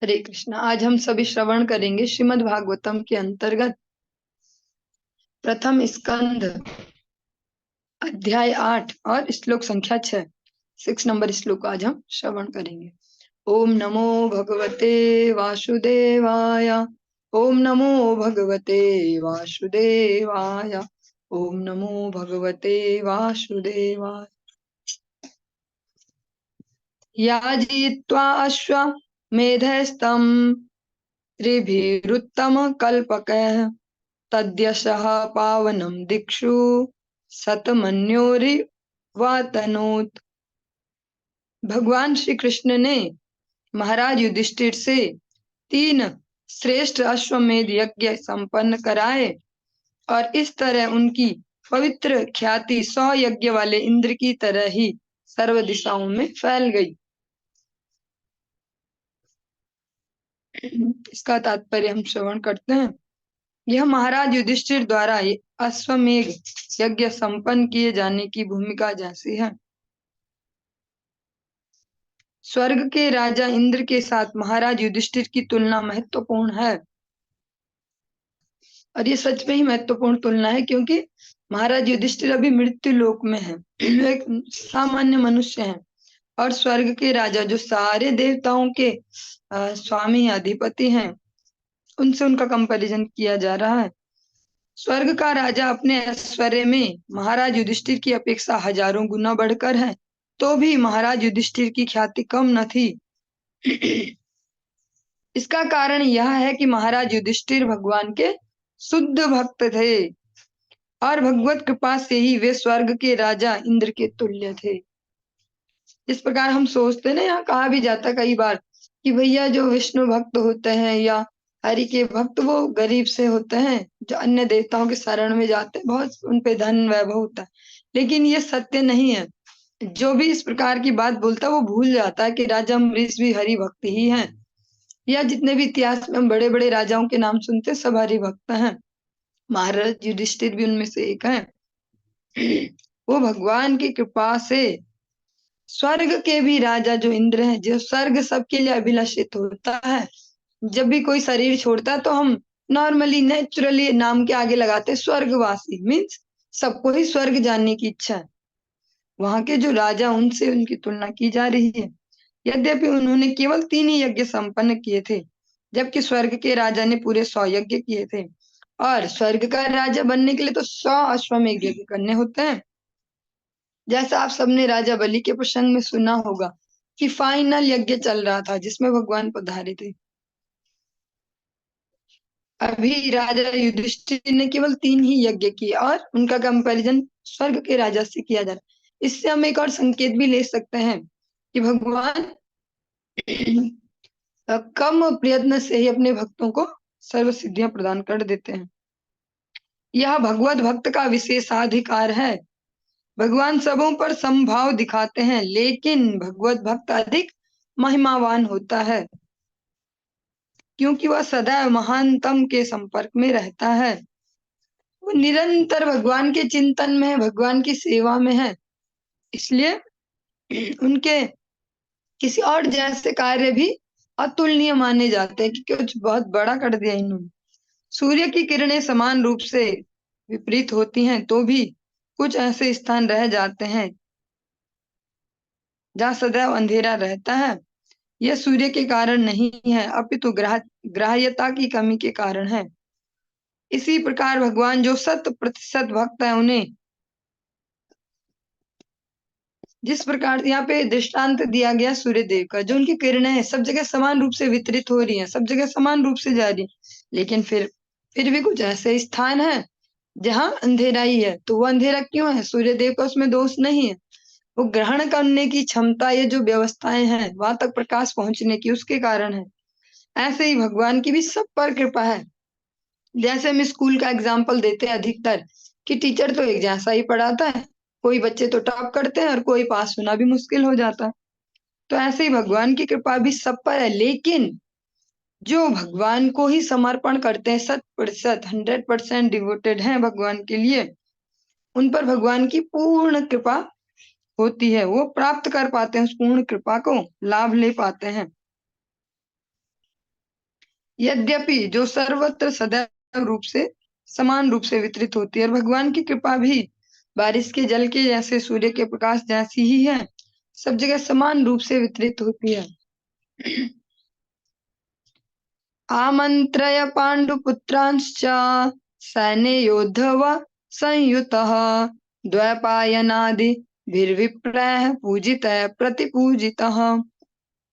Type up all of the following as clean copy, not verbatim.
हरे कृष्णा। आज हम सभी श्रवण करेंगे श्रीमद् भागवतम के अंतर्गत प्रथम स्कंध अध्याय 8 और श्लोक संख्या 6। 6 नंबर श्लोक आज हम श्रवण करेंगे। ओम नमो भगवते वासुदेवाय। ओम नमो भगवते वासुदेवाय। ओम नमो भगवते वासुदेवाय। याजित्वा अश्वमेधस्तम् त्रिभिरुत्तम कल्पकः तद्यशः पावनं दिक्षु शतमन्योरिवातनोत। भगवान श्री कृष्ण ने महाराज युधिष्ठिर से 3 श्रेष्ठ अश्वमेध यज्ञ संपन्न कराए और इस तरह उनकी पवित्र ख्याति 100 यज्ञ वाले इंद्र की तरह ही सर्व दिशाओं में फैल गई। इसका तात्पर्य हम श्रवण करते हैं। यह महाराज युधिष्ठिर द्वारा अश्वमेध यज्ञ संपन्न किए जाने की भूमिका जैसी है। स्वर्ग के राजा इंद्र के साथ महाराज युधिष्ठिर की तुलना महत्वपूर्ण है और ये सच में ही महत्वपूर्ण तुलना है, क्योंकि महाराज युधिष्ठिर अभी मृत्यु लोक में है। एक सामान्य मनुष्य है और स्वर्ग के राजा जो सारे देवताओं के स्वामी अधिपति हैं, उनसे उनका कंपैरिजन किया जा रहा है। स्वर्ग का राजा अपने ऐश्वर्य में महाराज युधिष्ठिर की अपेक्षा हजारों गुना बढ़कर है, तो भी महाराज युधिष्ठिर की ख्याति कम न थी। इसका कारण यह है कि महाराज युधिष्ठिर भगवान के शुद्ध भक्त थे और भगवत कृपा से ही वे स्वर्ग के राजा इंद्र के तुल्य थे। इस प्रकार हम सोचते ना, यहाँ कहा भी जाता कई बार कि भैया जो विष्णु भक्त होते हैं या हरि के भक्त वो गरीब से होते हैं, जो अन्य देवताओं के शरण में जाते हैं, बहुत उन पे धन वैभव होता है। लेकिन ये सत्य नहीं है। जो भी इस प्रकार की बात बोलता है वो भूल जाता है कि राजा अम्बरीश भी हरि भक्त ही हैं, या जितने भी इतिहास में हम बड़े बड़े राजाओं के नाम सुनते हैं सब हरि भक्त हैं। महाराज युधिष्ठिर भी उनमें से एक है। वो भगवान की कृपा से स्वर्ग के भी राजा जो इंद्र हैं, जो स्वर्ग सबके लिए अभिलषित होता है, जब भी कोई शरीर छोड़ता है तो हम नॉर्मली नेचुरली नाम के आगे लगाते हैं स्वर्गवासी, मीन्स सबको ही स्वर्ग जाने की इच्छा है। वहां के जो राजा उनसे उनकी तुलना की जा रही है। यद्यपि उन्होंने केवल 3 ही यज्ञ संपन्न किए थे, जबकि स्वर्ग के राजा ने पूरे 100 यज्ञ किए थे। और स्वर्ग का राजा बनने के लिए तो 100 अश्वमेध यज्ञ करने होते हैं। जैसा आप सबने राजा बलि के प्रसंग में सुना होगा कि फाइनल यज्ञ चल रहा था जिसमें भगवान पधारे थे। अभी राजा युधिष्ठिर ने केवल 3 ही यज्ञ किए और उनका कंपैरिजन स्वर्ग के राजा से किया जा रहा है। इससे हम एक और संकेत भी ले सकते हैं कि भगवान कम प्रयत्न से ही अपने भक्तों को सर्व सिद्धियां प्रदान कर देते हैं। यह भगवत भक्त का विशेषाधिकार है। भगवान सबों पर समभाव दिखाते हैं, लेकिन भगवत भक्त अधिक महिमावान होता है क्योंकि वह सदैव महानतम के संपर्क में रहता है। वो निरंतर भगवान के चिंतन में है, भगवान की सेवा में है। इसलिए उनके किसी और जैसे कार्य भी अतुलनीय माने जाते हैं कि कुछ बहुत बड़ा कर दिया इन्होंने। सूर्य की किरणें समान रूप से विपरीत होती हैं, तो भी कुछ ऐसे स्थान रह जाते हैं जहाँ सदैव अंधेरा रहता है। यह सूर्य के कारण नहीं है, अपितु ग्राह्यता की कमी के कारण है। इसी प्रकार भगवान जो 100% भक्त है, उन्हें जिस प्रकार यहाँ पे दृष्टांत दिया गया सूर्य देव का, जो उनकी किरणें हैं सब जगह समान रूप से वितरित हो रही हैं, सब जगह समान रूप से जा रही है, लेकिन फिर भी कुछ ऐसे स्थान है जहाँ अंधेरा ही है। तो वो अंधेरा क्यों है? सूर्य देव का उसमें दोष नहीं है। वो ग्रहण करने की क्षमता, ये जो व्यवस्थाएं हैं वहां तक प्रकाश पहुंचने की, उसके कारण है। ऐसे ही भगवान की भी सब पर कृपा है। जैसे हम स्कूल का एग्जाम्पल देते हैं अधिकतर कि टीचर तो एक जैसा ही पढ़ाता है, कोई बच्चे तो टॉप करते हैं और कोई पास होना भी मुश्किल हो जाता है। तो ऐसे ही भगवान की कृपा भी सब पर है, लेकिन जो भगवान को ही समर्पण करते हैं, 100% डिवोटेड हैं भगवान के लिए, उन पर भगवान की पूर्ण कृपा होती है। वो प्राप्त कर पाते हैं, उस पूर्ण कृपा को लाभ ले पाते हैं। यद्यपि जो सर्वत्र सदैव रूप से समान रूप से वितरित होती है, और भगवान की कृपा भी बारिश के जल के जैसे, सूर्य के प्रकाश जैसी ही है, सब जगह समान रूप से वितरित होती है। आमंत्रय पांडुपुत्रांश्च सैन्य योद्धव संयुतः द्वैपायनादिभिर्विप्रः पूजितः प्रतिपूजितः।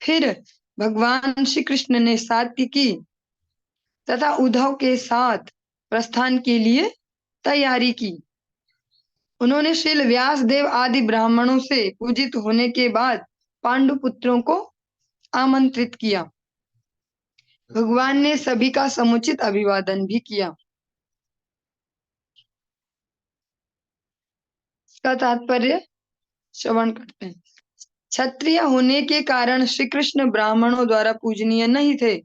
फिर भगवान श्री कृष्ण ने सात्विकी तथा उद्धव के साथ प्रस्थान के लिए तैयारी की। उन्होंने श्रील व्यास देव आदि ब्राह्मणों से पूजित होने के बाद पांडु पुत्रों को आमंत्रित किया। भगवान ने सभी का समुचित अभिवादन भी किया। इसका तात्पर्य श्रवण करते हैं। क्षत्रिय होने के कारण श्री कृष्ण ब्राह्मणों द्वारा पूजनीय नहीं थे।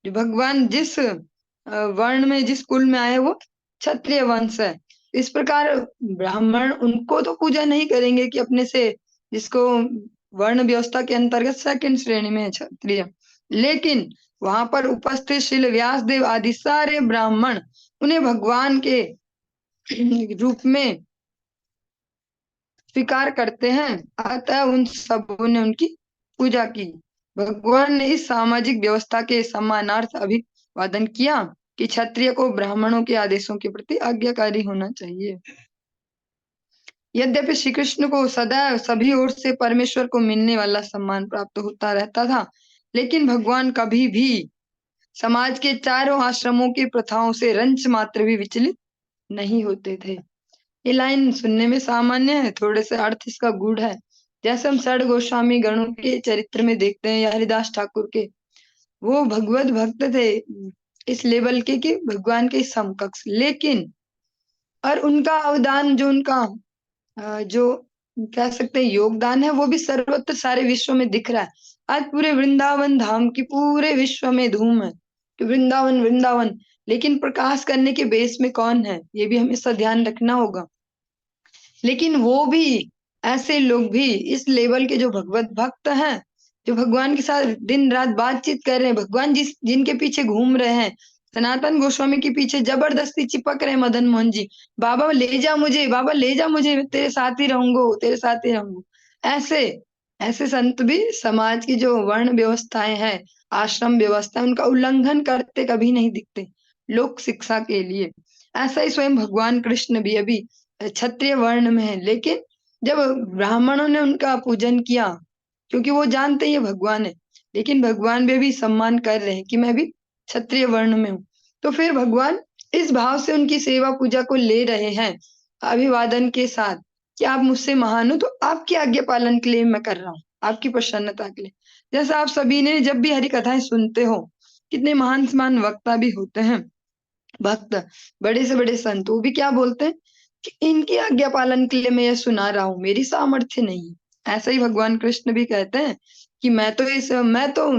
जो भगवान जिस वर्ण में, जिस कुल में आए, वो क्षत्रिय वंश है। इस प्रकार ब्राह्मण उनको तो पूजा नहीं करेंगे कि अपने से, जिसको वर्ण व्यवस्था के अंतर्गत सेकंड श्रेणी में है क्षत्रिय। लेकिन वहां पर उपस्थित श्री व्यासदेव आदि सारे ब्राह्मण उन्हें भगवान के रूप में स्वीकार करते हैं, अतः उन सबों ने उनकी पूजा की। भगवान ने इस सामाजिक व्यवस्था के सम्मानार्थ अभिवादन किया कि क्षत्रिय को ब्राह्मणों के आदेशों के प्रति आज्ञाकारी होना चाहिए। यद्यपि श्री कृष्ण को सदैव सभी ओर से परमेश्वर को मिलने वाला सम्मान प्राप्त होता रहता था, लेकिन भगवान कभी भी समाज के चारों आश्रमों की प्रथाओं से रंच मात्र भी विचलित नहीं होते थे। ये लाइन सुनने में सामान्य है, थोड़े से अर्थ इसका गूढ़ है। जैसे हम षड गोस्वामी गणों के चरित्र में देखते हैं, या हरिदास ठाकुर के, वो भगवत भक्त थे इस लेवल के कि भगवान के समकक्ष, लेकिन और उनका अवदान, जो उनका जो कह सकते हैं योगदान है, वो भी सर्वत्र सारे विश्व में दिख रहा है। आज पूरे वृंदावन धाम की पूरे विश्व में धूम है कि वृंदावन वृंदावन, लेकिन प्रकाश करने के बेस में कौन है, ये भी हमेशा ध्यान रखना होगा। लेकिन वो भी, ऐसे लोग भी इस लेवल के जो भगवत भक्त हैं, जो भगवान के साथ दिन रात बातचीत कर रहे हैं, भगवान जिनके पीछे घूम रहे हैं, सनातन गोस्वामी के पीछे जबरदस्ती चिपक रहे हैं मदन मोहन जी, बाबा ले जा मुझे, बाबा ले जा मुझे, तेरे साथ ही रहूंगा, तेरे साथ ही रहूंगा। ऐसे ऐसे संत भी समाज की जो वर्ण व्यवस्थाएं हैं, आश्रम व्यवस्था, उनका उल्लंघन करते कभी नहीं दिखते लोक शिक्षा के लिए। ऐसा ही स्वयं भगवान कृष्ण भी अभी क्षत्रिय वर्ण में है, लेकिन जब ब्राह्मणों ने उनका पूजन किया, क्योंकि वो जानते ही भगवान है, लेकिन भगवान भी सम्मान कर रहे हैं कि मैं भी क्षत्रिय वर्ण में हूँ, तो फिर भगवान इस भाव से उनकी सेवा पूजा को ले रहे हैं अभिवादन के साथ कि आप मुझसे महान हो, तो आपकी आज्ञा पालन के लिए मैं कर रहा हूँ, आपकी प्रसन्नता के लिए। जैसा आप सभी ने जब भी हरि कथाएं सुनते हो, कितने महान महान वक्ता भी होते हैं, भक्त, बड़े से बड़े संत, वो भी क्या बोलते हैं कि इनकी आज्ञा पालन के लिए मैं ये सुना रहा हूँ, मेरी सामर्थ्य नहीं। ऐसा ही भगवान कृष्ण भी कहते हैं कि मैं तो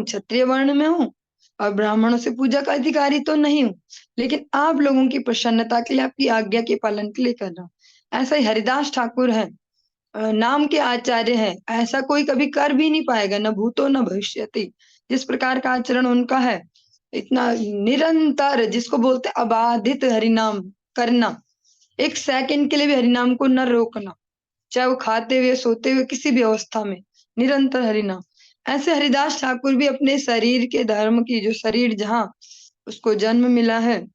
क्षत्रिय वर्ण में हूँ और ब्राह्मणों से पूजा का अधिकारी तो नहीं हूँ, लेकिन आप लोगों की प्रसन्नता के लिए, आपकी आज्ञा के पालन के लिए कर रहा हूँ। ऐसा ही हरिदास ठाकुर है, नाम के आचार्य है, ऐसा कोई कभी कर भी नहीं पाएगा, न भूतो न भविष्यति। जिस प्रकार का आचरण उनका है, इतना निरंतर, जिसको बोलते हैं अबाधित हरिनाम करना, एक सेकंड के लिए भी हरिनाम को न रोकना, चाहे वो खाते हुए, सोते हुए, किसी भी अवस्था में निरंतर हरिनाम। ऐसे हरिदास ठाकुर भी अपने शरीर के धर्म की, जो शरीर जहाँ उसको जन्म मिला है,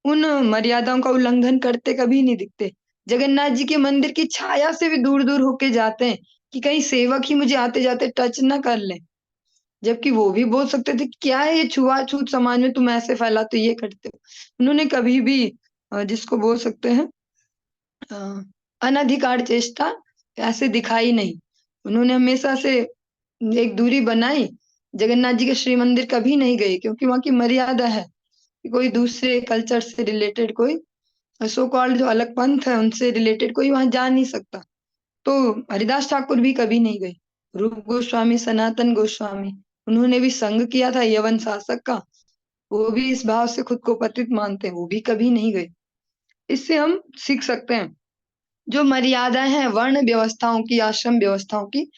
उन मर्यादाओं का उल्लंघन करते कभी नहीं दिखते। जगन्नाथ जी के मंदिर की छाया से भी दूर दूर होके जाते हैं कि कहीं सेवक ही मुझे आते जाते टच न कर ले, जबकि वो भी बोल सकते थे क्या है ये छुआछूत समाज में तुम ऐसे फैलाते, ये करते हो। उन्होंने कभी भी जिसको बोल सकते हैं अ, अनधिकार चेष्टा ऐसे दिखाई नहीं। उन्होंने हमेशा से एक दूरी बनाई, जगन्नाथ जी के श्री मंदिर कभी नहीं गए, क्योंकि वहां की मर्यादा है कि कोई दूसरे कल्चर से रिलेटेड, कोई सो कॉल्ड जो अलग पंथ है उनसे रिलेटेड कोई वहां जा नहीं सकता। तो हरिदास ठाकुर भी कभी नहीं गए। रूप गोस्वामी, सनातन गोस्वामी, उन्होंने भी संग किया था यवन शासक का, वो भी इस भाव से खुद को पतित मानते हैं, वो भी कभी नहीं गए। इससे हम सीख सकते हैं जो मर्यादाएं हैं वर्ण व्यवस्थाओं की, आश्रम व्यवस्थाओं की,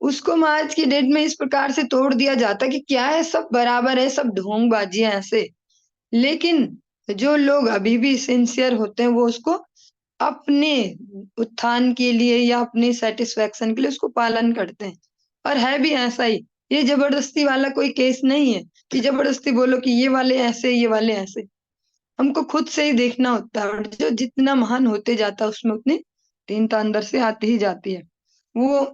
उसको आज की डेट में इस प्रकार से तोड़ दिया जाता कि क्या है, सब बराबर है, सब ढोंगबाजी है ऐसे। लेकिन जो लोग अभी भी सिंसियर होते हैं वो उसको अपने उत्थान के लिए या अपने सेटिस्फेक्शन के लिए उसको पालन करते हैं। और है भी ऐसा ही। ये जबरदस्ती वाला कोई केस नहीं है कि जबरदस्ती बोलो कि ये वाले ऐसे ये वाले ऐसे। हमको खुद से ही देखना होता है, और जो जितना महान होते जाता है उसमें उतनी दीनता अंदर से आती ही जाती है। वो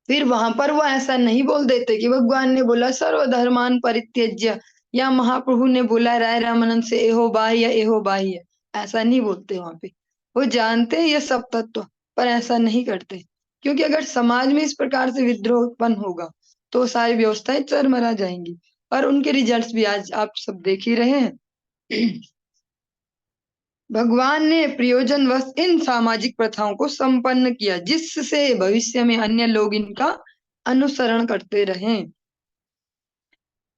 फिर वहां पर वो ऐसा नहीं बोल देते कि भगवान ने बोला सर्वधर्मान परित्यज्य, या महाप्रभु ने बोला राय रामानंद से एहो बाह्य एहो बाह्य, ऐसा नहीं बोलते वहां पे। वो जानते हैं ये सब तत्व, पर ऐसा नहीं करते। क्योंकि अगर समाज में इस प्रकार से विद्रोह उत्पन्न होगा तो सारी व्यवस्थाएं चरमरा जाएंगी, और उनके रिजल्ट्स भी आज आप सब देख ही रहे हैं। भगवान ने प्रयोजनवश इन सामाजिक प्रथाओं को संपन्न किया, जिससे भविष्य में अन्य लोग इनका अनुसरण करते रहें।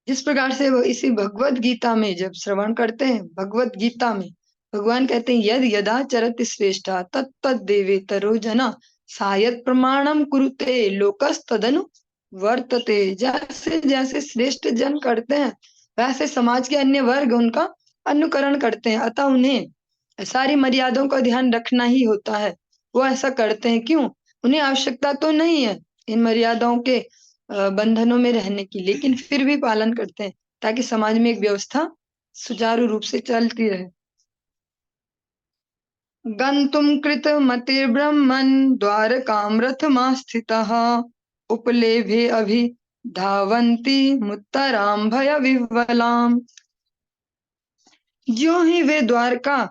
जिस प्रकार से वो इसी भगवत गीता में जब श्रवण करते हैं, भगवत गीता में भगवान कहते हैं यद यदा चरति श्रेष्ठा तत्त देवेतरो जना सायत प्रमाणम कुरुते लोकस्तदनु वर्तते। जैसे जैसे श्रेष्ठ जन करते हैं वैसे समाज के अन्य वर्ग उनका अनुकरण करते हैं, अतः उन्हें सारी मर्यादाओं का ध्यान रखना ही होता है। वो ऐसा करते हैं क्यों? उन्हें आवश्यकता तो नहीं है इन मर्यादाओं के बंधनों में रहने की, लेकिन फिर भी पालन करते हैं ताकि समाज में एक व्यवस्था सुचारू रूप से चलती रहे। गंतुम कृत मतिर्ब्रह्मन् द्वारकां रथमास्थितः उपलेभे अभि धावन्ति मुत्तरां भय विह्वलाम्। ज्यों ही वे द्वारका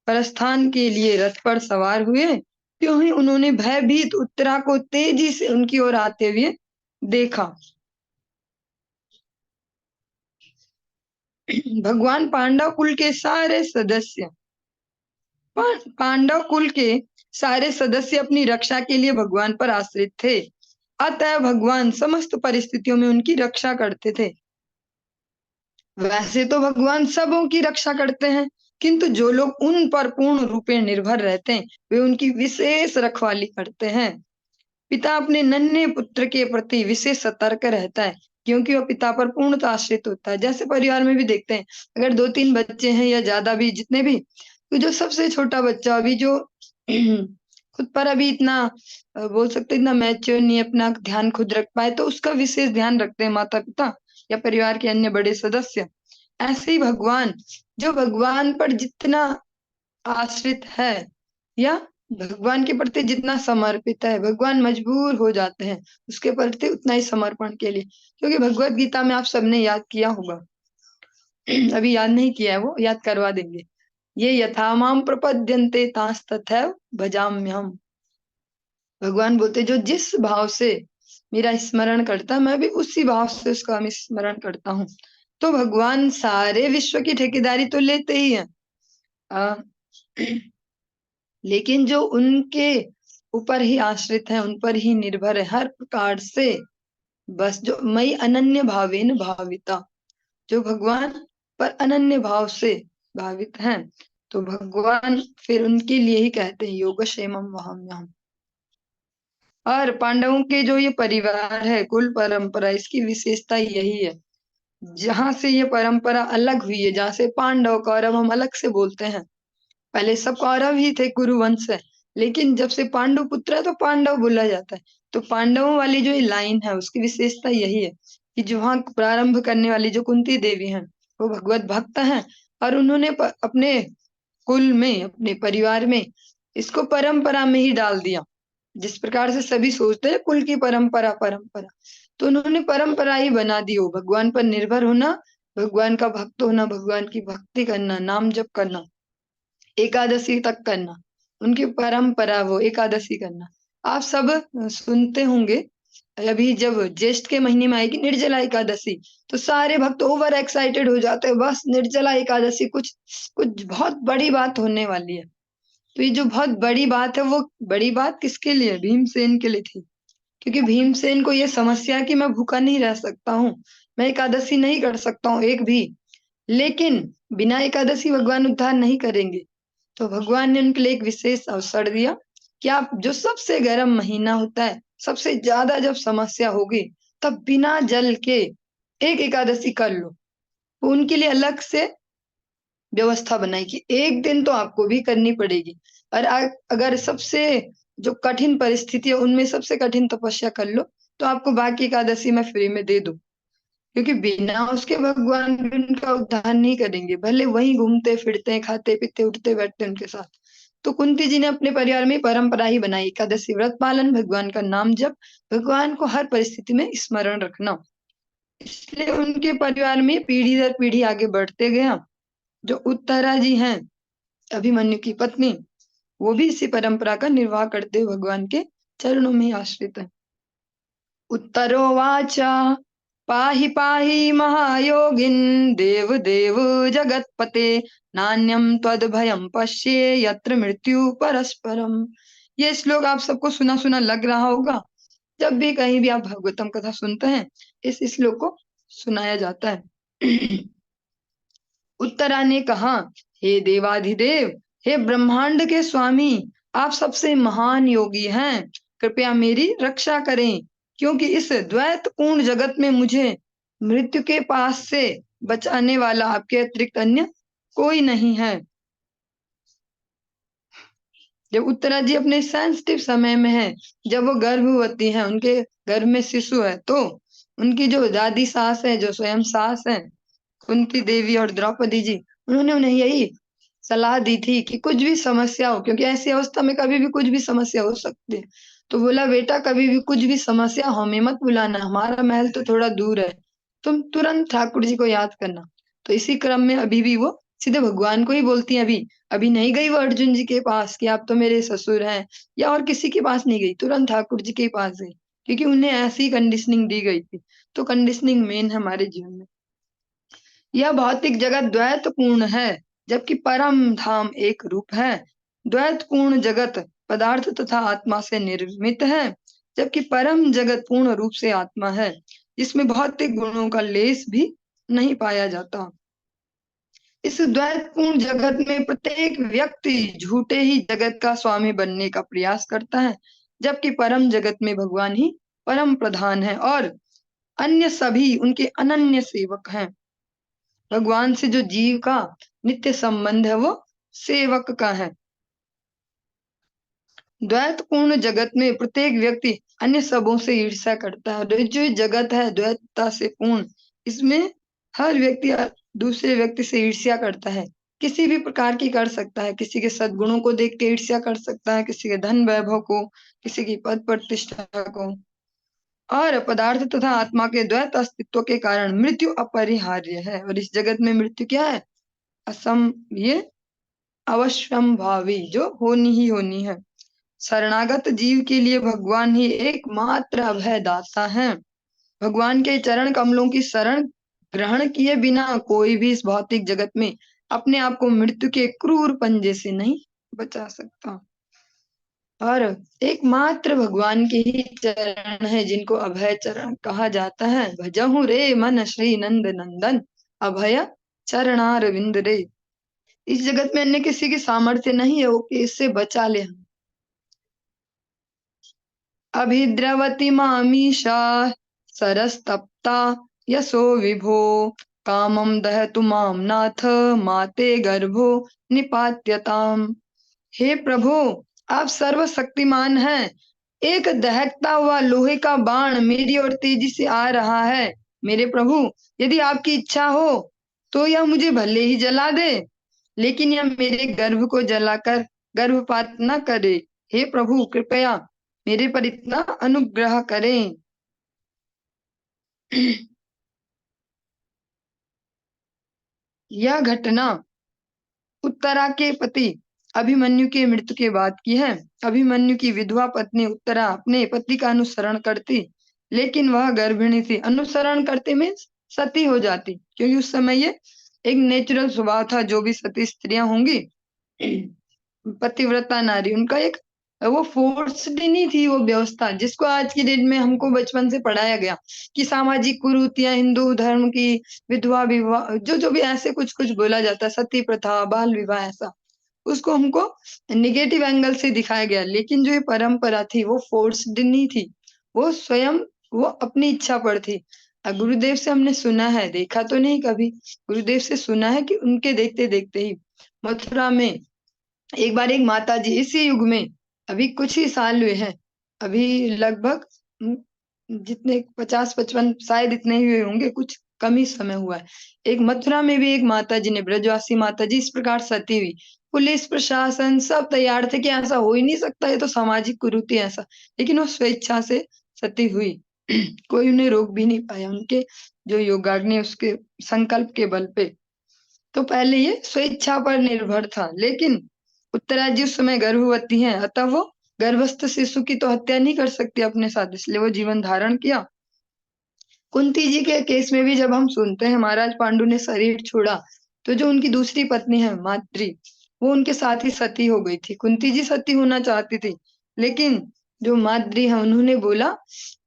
प्रस्थान के लिए रथ पर सवार हुए, त्यों ही उन्होंने भयभीत उत्तरा को तेजी से उनकी ओर आते हुए देखा। भगवान पांडव कुल के सारे सदस्य पांडव कुल के सारे सदस्य अपनी रक्षा के लिए भगवान पर आश्रित थे, अतः भगवान समस्त परिस्थितियों में उनकी रक्षा करते थे। वैसे तो भगवान सबों की रक्षा करते हैं, किंतु जो लोग उन पर पूर्ण रूपे निर्भर रहते हैं वे उनकी विशेष रखवाली करते हैं। पिता अपने नन्हे पुत्र के प्रति विशेष सतर्क रहता है, क्योंकि वह पिता पर पूर्णतः आश्रित होता है। जैसे परिवार में भी देखते हैं, अगर 2-3 बच्चे हैं या ज्यादा भी जितने भी, तो जो सबसे छोटा बच्चा अभी जो खुद पर अभी इतना बोल सकते इतना मैच्योर नहीं, अपना ध्यान खुद रख पाए, तो उसका विशेष ध्यान रखते हैं माता पिता या परिवार के अन्य बड़े सदस्य। ऐसे ही भगवान, जो भगवान पर जितना आश्रित है या भगवान के प्रति जितना समर्पित है, भगवान मजबूर हो जाते हैं उसके प्रति उतना ही समर्पण के लिए। क्योंकि भगवत गीता में आप सबने याद किया होगा, अभी याद नहीं किया है वो याद करवा देंगे। ये यथा माम प्रपद्यन्ते तांस तथैव भजाम्यहम्। भगवान बोलते जो जिस भाव से मेरा स्मरण करता मैं भी उसी भाव से उसका मैं स्मरण करता हूँ। तो भगवान सारे विश्व की ठेकेदारी तो लेते ही हैं, लेकिन जो उनके ऊपर ही आश्रित है, उन पर ही निर्भर है हर प्रकार से, बस जो मई अनन्य भावेन भाविता, जो भगवान पर अनन्य भाव से भावित हैं, तो भगवान फिर उनके लिए ही कहते हैं योगक्षेमम वहाम्यहम्। और पांडवों के जो ये परिवार है, कुल परंपरा, इसकी विशेषता यही है। जहां से ये परंपरा अलग हुई है, जहां से पांडव कौरव हम अलग से बोलते हैं, पहले सब कौरव ही थे कुरुवंश है, लेकिन जब से पांडु पुत्र है तो पांडव बोला जाता है। तो पांडवों वाली जो ये लाइन है उसकी विशेषता यही है कि जो वहां प्रारंभ करने वाली जो कुंती देवी हैं वो भगवत भक्त हैं, और उन्होंने अपने कुल में अपने परिवार में इसको परंपरा में ही डाल दिया। जिस प्रकार से सभी सोचते हैं कुल की परंपरा परंपरा, तो उन्होंने परंपरा ही बना दी हो, भगवान पर निर्भर होना, भगवान का भक्त होना, भगवान की भक्ति करना, नाम जप करना, एकादशी तक करना, उनकी परंपरा वो एकादशी करना। आप सब सुनते होंगे, अभी जब ज्येष्ठ के महीने में आएगी निर्जला एकादशी, तो सारे भक्त ओवर एक्साइटेड हो जाते हैं, बस निर्जला एकादशी कुछ कुछ बहुत बड़ी बात होने वाली है। तो ये जो बहुत बड़ी बात है, वो बड़ी बात किसके लिए? भीमसेन के लिए थी। क्योंकि भीमसेन को ये समस्या है कि मैं भूखा नहीं रह सकता हूँ, मैं एकादशी नहीं कर सकता हूँ एक भी, लेकिन बिना एकादशी भगवान उद्धार नहीं करेंगे। तो भगवान ने उनके लिए एक विशेष अवसर दिया कि आप जो सबसे गर्म महीना होता है, सबसे ज्यादा जब समस्या होगी तब बिना जल के एक एकादशी कर लो। तो उनके लिए अलग से व्यवस्था बनाई कि एक दिन तो आपको भी करनी पड़ेगी। और अगर सबसे जो कठिन परिस्थिति है उनमें सबसे कठिन तपस्या कर लो तो आपको बाकी एकादशी में फ्री में दे दूं, क्योंकि बिना उसके भगवान भी उनका उद्धार नहीं करेंगे, भले वहीं घूमते फिरते खाते पीते उठते बैठते उनके साथ। तो कुंती जी ने अपने परिवार में परंपरा ही बनाई, एकादशी व्रत पालन, भगवान का नाम जप, भगवान को हर परिस्थिति में स्मरण रखना। इसलिए उनके परिवार में पीढ़ी दर पीढ़ी आगे बढ़ते गया। जो उत्तरा जी हैं, अभिमन्यु की पत्नी, वो भी इसी परंपरा का निर्वाह करते हुए भगवान के चरणों में ही आश्रित है। उत्तरोवाच पाहि पाहि महायोगिन देव देव जगतपते नान्यम त्वद्भयं पश्ये यत्र मृत्यु परस्परम। ये श्लोक आप सबको सुना सुना लग रहा होगा। जब भी कहीं भी आप भागवतम कथा सुनते हैं इस श्लोक को सुनाया जाता है। उत्तरा ने कहा, हे देवाधिदेव, हे ब्रह्मांड के स्वामी, आप सबसे महान योगी हैं, कृपया मेरी रक्षा करें, क्योंकि इस द्वैत पूर्ण जगत में मुझे मृत्यु के पास से बचाने वाला आपके अतिरिक्त अन्य कोई नहीं है। जब उत्तरा जी अपने सेंसिटिव समय में है, जब वो गर्भवती है, उनके गर्भ में शिशु है, तो उनकी जो दादी सास है, जो स्वयं सास है कुंती देवी और द्रौपदी जी, उन्होंने उन्हें यही सलाह दी थी कि कुछ भी समस्या हो, क्योंकि ऐसी अवस्था में कभी भी कुछ भी समस्या हो सकती है, तो बोला बेटा कभी भी कुछ भी समस्या हमें मत बुलाना, हमारा महल तो थोड़ा दूर है, तुम तुरंत ठाकुर जी को याद करना। तो इसी क्रम में अभी भी वो सीधे भगवान को ही बोलती है। अभी अभी नहीं गई वो अर्जुन जी के पास कि आप तो मेरे ससुर हैं, या और किसी के पास नहीं गई, तुरंत ठाकुर जी के पास गई, क्योंकि उन्हें ऐसी कंडीशनिंग दी गई थी। तो कंडीशनिंग मेन है हमारे जीवन में। यह भौतिक जगत द्वैत पूर्ण है, जबकि परम धाम एक रूप है। द्वैत पूर्ण जगत पदार्थ तथा आत्मा से निर्मित है, जबकि परम जगत पूर्ण रूप से आत्मा है, जिसमें भौतिक गुणों का लेस भी नहीं पाया जाता। इस द्वैत पूर्ण जगत में प्रत्येक व्यक्ति झूठे ही जगत का स्वामी बनने का प्रयास करता है, जबकि परम जगत में भगवान ही परम प्रधान है और अन्य सभी उनके अनन्य सेवक हैं। भगवान से जो जीव का नित्य संबंध है वो सेवक का है। द्वैत पूर्ण जगत में प्रत्येक व्यक्ति अन्य सबों से ईर्ष्या करता है, और जो जगत है द्वैतता से पूर्ण, इसमें हर व्यक्ति दूसरे व्यक्ति से ईर्ष्या करता है, किसी भी प्रकार की कर सकता है, किसी के सद्गुणों को देख के ईर्ष्या कर सकता है, किसी के धन वैभव को, किसी की पद प्रतिष्ठा को। और पदार्थ तथा आत्मा के द्वैत अस्तित्व के कारण मृत्यु अपरिहार्य है, और इस जगत में मृत्यु क्या है? असम ये अवश्यंभावी, जो होनी ही होनी है। शरणागत जीव के लिए भगवान ही एकमात्र अभयदाता है। भगवान के चरण कमलों की शरण ग्रहण किए बिना कोई भी इस भौतिक जगत में अपने आप को मृत्यु के क्रूर पंजे से नहीं बचा सकता। और एकमात्र भगवान के ही चरण है जिनको अभय चरण कहा जाता है। भजहु रे मन श्री नंद नंदन, अभय चरणारविंद रे। इस जगत में अन्य किसी की सामर्थ्य नहीं है वो कि इससे बचा ले हम। अभिद्रवती मामीशा सरस्तप्ता यशो विभो, कामम दहतु माम नाथ माते गर्भो निपात्यताम। हे प्रभु, आप सर्वशक्तिमान हैं। एक दहकता हुआ लोहे का बाण मेरी ओर तेजी से आ रहा है। मेरे प्रभु, यदि आपकी इच्छा हो तो यह मुझे भले ही जला दे, लेकिन यह मेरे गर्भ को जलाकर गर्भपात न करे। हे प्रभु, कृपया मेरे पर इतना अनुग्रह करें। यह घटना उत्तरा के पति अभिमन्यु के मृत्यु के बाद की है। अभिमन्यु की विधवा पत्नी उत्तरा अपने पति का अनुसरण करती, लेकिन वह गर्भिणी थी। अनुसरण करते में सती हो जाती, क्योंकि उस समय ये एक नेचुरल स्वभाव था। जो भी सती स्त्रियां होंगी, पतिव्रता नारी, उनका एक वो फोर्स्ड नहीं थी वो व्यवस्था, जिसको आज की डेट में हमको बचपन से पढ़ाया गया कि सामाजिक कुरीतियां, हिंदू धर्म की विधवा विवाह, जो जो भी ऐसे कुछ कुछ बोला जाता है, सती प्रथा, बाल विवाह, ऐसा उसको हमको निगेटिव एंगल से दिखाया गया। लेकिन जो ये परंपरा थी वो फोर्स्ड नहीं थी, वो स्वयं वो अपनी इच्छा पर थी। गुरुदेव से हमने सुना है, देखा तो नहीं कभी, गुरुदेव से सुना है कि उनके देखते देखते ही मथुरा में एक बार एक माता जी, इसी युग में, अभी कुछ ही साल हुए हैं, अभी लगभग जितने 50-55 शायद इतने ही हुए होंगे, कुछ कम ही समय हुआ है। एक मथुरा में भी एक माता जी ने, ब्रजवासी माता जी इस प्रकार सती हुई। पुलिस प्रशासन सब तैयार थे कि ऐसा हो ही नहीं सकता, ये तो सामाजिक कुरीति है ऐसा, लेकिन वो स्वेच्छा से सती हुई। कोई उन्हें रोक भी नहीं पाया, उनके जो योगाग्नि उसके संकल्प के बल पे। तो पहले ये स्वेच्छा पर निर्भर था, लेकिन उत्तरा जी उस समय गर्भवती हैं, अतः वो गर्भस्थ शिशु की तो हत्या नहीं कर सकती अपने साथ, इसलिए वो जीवन धारण किया। कुंती जी के केस में भी जब हम सुनते हैं महाराज पांडु ने शरीर छोड़ा, तो जो उनकी दूसरी पत्नी है माद्री, वो उनके साथ ही सती हो गई थी। कुंती जी सती होना चाहती थी, लेकिन जो माद्री है उन्होंने बोला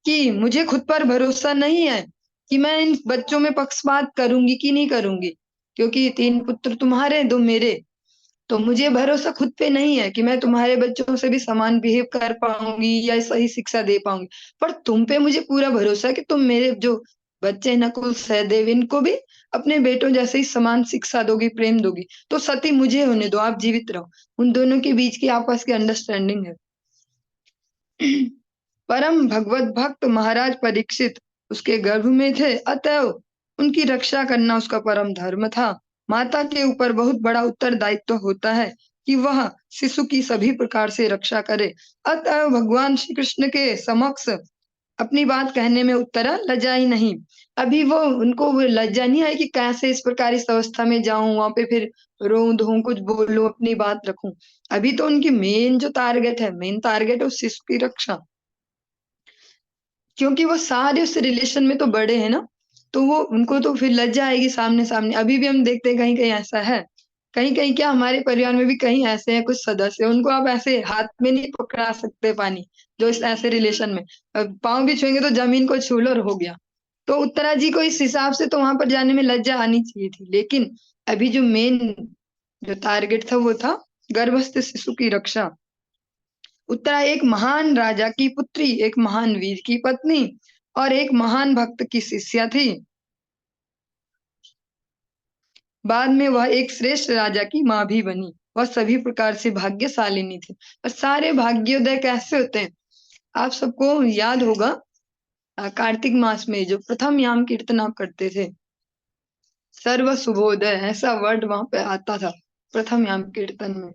कि मुझे खुद पर भरोसा नहीं है कि मैं इन बच्चों में पक्षपात करूंगी कि नहीं करूंगी, क्योंकि 3 पुत्र तुम्हारे 2 मेरे, तो मुझे भरोसा खुद पे नहीं है कि मैं तुम्हारे बच्चों से भी समान बिहेव कर पाऊंगी या सही शिक्षा दे पाऊंगी। पर तुम पे मुझे पूरा भरोसा है कि तुम मेरे जो बच्चे हैं नकुल सहदेव, इनको भी अपने बेटों जैसे ही समान शिक्षा दोगी, प्रेम दोगी। तो सती मुझे होने दो, आप जीवित रहो। उन दोनों के बीच की आपस की अंडरस्टैंडिंग है। परम भगवत भक्त महाराज परीक्षित उसके गर्भ में थे, अतएव उनकी रक्षा करना उसका परम धर्म था। माता के ऊपर बहुत बड़ा उत्तरदायित्व होता है कि वह शिशु की सभी प्रकार से रक्षा करे। अतएव भगवान श्री कृष्ण के समक्ष अपनी बात कहने में उत्तरा लजाई नहीं। अभी वो उनको वो लज्जा नहीं आई कि कैसे इस प्रकार इस अवस्था में जाऊं, वहां पे फिर रोऊं धोऊं, कुछ बोलूं, अपनी बात रखूं। अभी तो उनकी मेन टारगेट है उस शिशु की रक्षा, क्योंकि वो सारे उस रिलेशन में तो बड़े हैं ना, तो वो उनको तो फिर लज्जा आएगी सामने सामने। अभी भी हम देखते हैं कहीं कहीं ऐसा है, कहीं कहीं क्या हमारे परिवार में भी कहीं ऐसे हैं कुछ सदस्य, उनको आप ऐसे हाथ में नहीं पकड़ा सकते पानी, जो इस ऐसे रिलेशन में पाँव भी छुएंगे तो जमीन को छू लो और हो गया। तो उत्तरा जी को इस हिसाब से तो वहां पर जाने में लज्जा आनी चाहिए थी, लेकिन अभी जो मेन जो टारगेट था वो था गर्भस्थ शिशु की रक्षा। उत्तरा एक महान राजा की पुत्री, एक महान वीर की पत्नी और एक महान भक्त की शिष्या थी। बाद में वह एक श्रेष्ठ राजा की माँ भी बनी। वह सभी प्रकार से भाग्यशालिनी थी। और सारे भाग्योदय कैसे होते हैं, आप सबको याद होगा, कार्तिक मास में जो प्रथम याम कीर्तन आप करते थे, सर्व शुभोदय ऐसा वर्ड वहां पे आता था प्रथम याम कीर्तन में।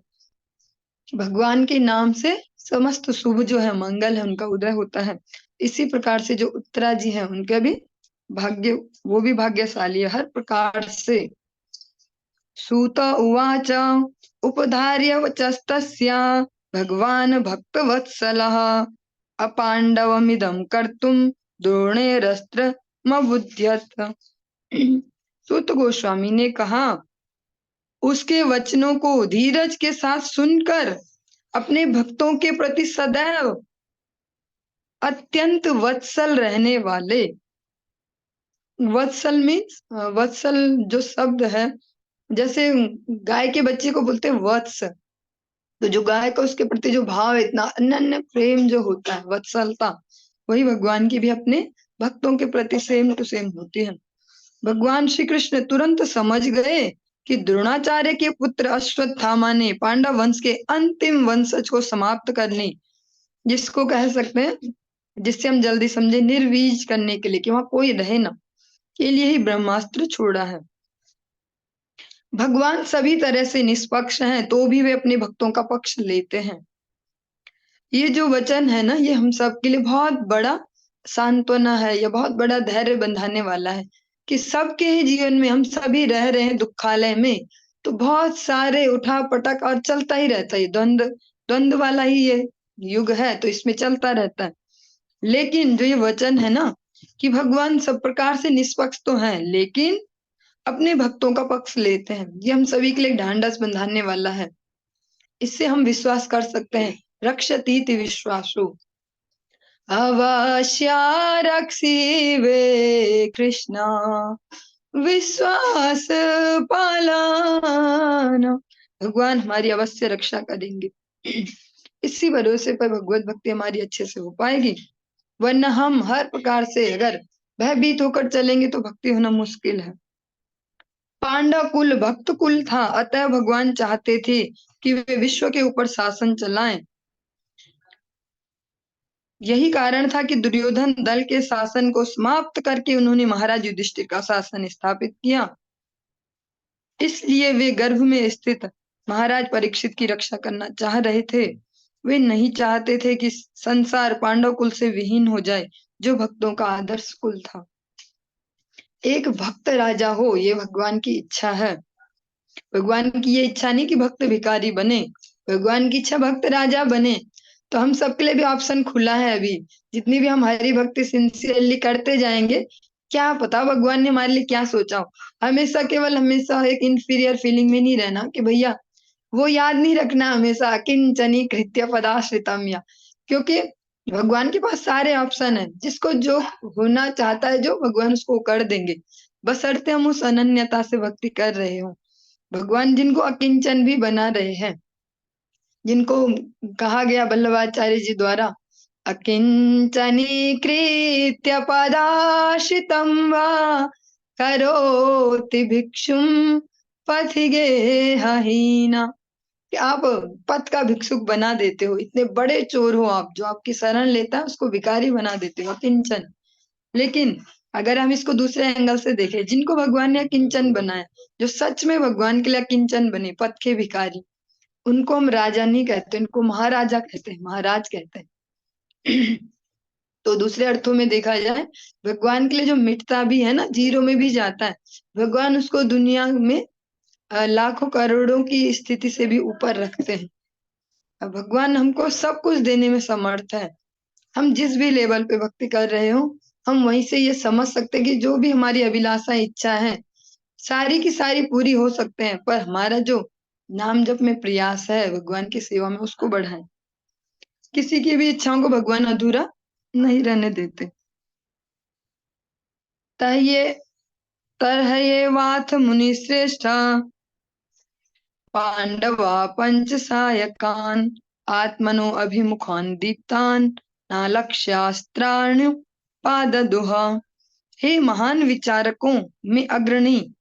भगवान के नाम से समस्त शुभ जो है, मंगल है, उनका उदय होता है। इसी प्रकार से जो उत्तरा जी है उनके भी भाग्य, वो भी भाग्यशाली है हर प्रकार से। सूत उवाच उपधार्य वचस्तस्या भगवान भक्तवत्सलः अपांडवमिदं कर्तुम द्रोणेरस्त्रमबुध्यत। सूत गोस्वामी ने कहा, उसके वचनों को धीरज के साथ सुनकर अपने भक्तों के प्रति सदैव अत्यंत वत्सल रहने वाले, वत्सल मीन्स वत्सल जो शब्द है, जैसे गाय के बच्चे को बोलते हैं वत्स, तो जो गाय का उसके प्रति जो भाव है, इतना अनन्य प्रेम जो होता है, वत्सलता, वही भगवान की भी अपने भक्तों के प्रति सेम टू सेम होती है। भगवान श्री कृष्ण तुरंत समझ गए कि द्रोणाचार्य के पुत्र अश्वत्थामा ने पांडव वंश के अंतिम वंशज को समाप्त करने, जिसको कह सकते हैं, जिससे हम जल्दी समझे, निर्वीज करने के लिए, कि वहां कोई रहे ना, के लिए ही ब्रह्मास्त्र छोड़ा है। भगवान सभी तरह से निष्पक्ष हैं, तो भी वे अपने भक्तों का पक्ष लेते हैं। ये जो वचन है ना, ये हम सब के लिए बहुत बड़ा सांत्वना है, या बहुत बड़ा धैर्य बंधाने वाला है, कि सबके ही जीवन में हम सभी रह रहे हैं दुखालय में, तो बहुत सारे उठा पटक और चलता ही रहता है, द्वंद्व द्वंद्व वाला ही ये युग है, तो इसमें चलता रहता है। लेकिन जो ये वचन है ना, कि भगवान सब प्रकार से निष्पक्ष तो हैं, लेकिन अपने भक्तों का पक्ष लेते हैं, ये हम सभी के लिए ढांढस बंधाने वाला है। इससे हम विश्वास कर सकते हैं, रक्षतीति विश्वासो, अवश्यारक्षिवे कृष्णा विश्वास पालन। भगवान हमारी अवश्य रक्षा करेंगे। इसी भरोसे पर भगवत भक्ति हमारी अच्छे से हो पाएगी। वरना हम हर प्रकार से अगर भयभीत होकर चलेंगे तो भक्ति होना मुश्किल है। पांडव कुल भक्त कुल था, अतः भगवान चाहते थे कि वे विश्व के ऊपर शासन चलाएं। यही कारण था कि दुर्योधन दल के शासन को समाप्त करके उन्होंने महाराज युधिष्ठिर का शासन स्थापित किया। इसलिए वे गर्भ में स्थित महाराज परीक्षित की रक्षा करना चाह रहे थे। वे नहीं चाहते थे कि संसार पांडव कुल से विहीन हो जाए, जो भक्तों का आदर्श कुल था। एक भक्त राजा हो, ये भगवान की इच्छा है। भगवान की ये इच्छा नहीं कि भक्त भिखारी बने, भगवान की इच्छा भक्त राजा बने। तो हम सबके लिए भी ऑप्शन खुला है अभी। जितनी भी हम हरि भक्ति सिंसियरली करते जाएंगे, क्या पता भगवान ने हमारे लिए क्या सोचा हो। हमेशा केवल हमेशा एक इंफीरियर फीलिंग में नहीं रहना कि भैया, वो याद नहीं रखना हमेशा किंचनी कृत्य पदाश्रितम या, क्योंकि भगवान के पास सारे ऑप्शन है। जिसको जो होना चाहता है, जो भगवान उसको कर देंगे, बशर्ते हम उस अनन्यता से भक्ति कर रहे हो। भगवान जिनको अकिंचन भी बना रहे हैं, जिनको कहा गया वल्लभाचार्य जी द्वारा, अकिंचनी कृत्य पदाश्रितम वा करोति भिक्षुम पथिगेहहीना, कि आप पथ का भिक्षुक बना देते हो। इतने बड़े चोर हो आप, जो आपकी शरण लेता है उसको भिखारी बना देते हो, अकिंचन। लेकिन अगर हम इसको दूसरे एंगल से देखें, जिनको भगवान ने अकिंचन बनाया, जो सच में भगवान के लिए अकिंचन बने, पथ के भिखारी, उनको हम राजा नहीं कहते, उनको महाराजा कहते हैं, महाराज कहते हैं। तो दूसरे अर्थों में देखा जाए, भगवान के लिए जो मिटता भी है ना, जीरो में भी जाता है, भगवान उसको दुनिया में लाखों करोड़ों की स्थिति से भी ऊपर रखते हैं। अब भगवान हमको सब कुछ देने में समर्थ है। हम जिस भी लेवल पे भक्ति कर रहे हो, हम वहीं से ये समझ सकते हैं कि जो भी हमारी अभिलाषा इच्छा है, सारी की सारी पूरी हो सकते हैं, पर हमारा जो नाम जप में प्रयास है, भगवान की सेवा में, उसको बढ़ाएं। किसी की भी इच्छाओं को भगवान अधूरा नहीं रहने देते। तये तरहये वाथ मुनि श्रेष्ठ पांडवा पंच सायकान आत्मनो अभिमुखान दीप्तान ना लक्ष्यास्त्राण्य पाददुहा। हे महान विचारकों में अग्रणी,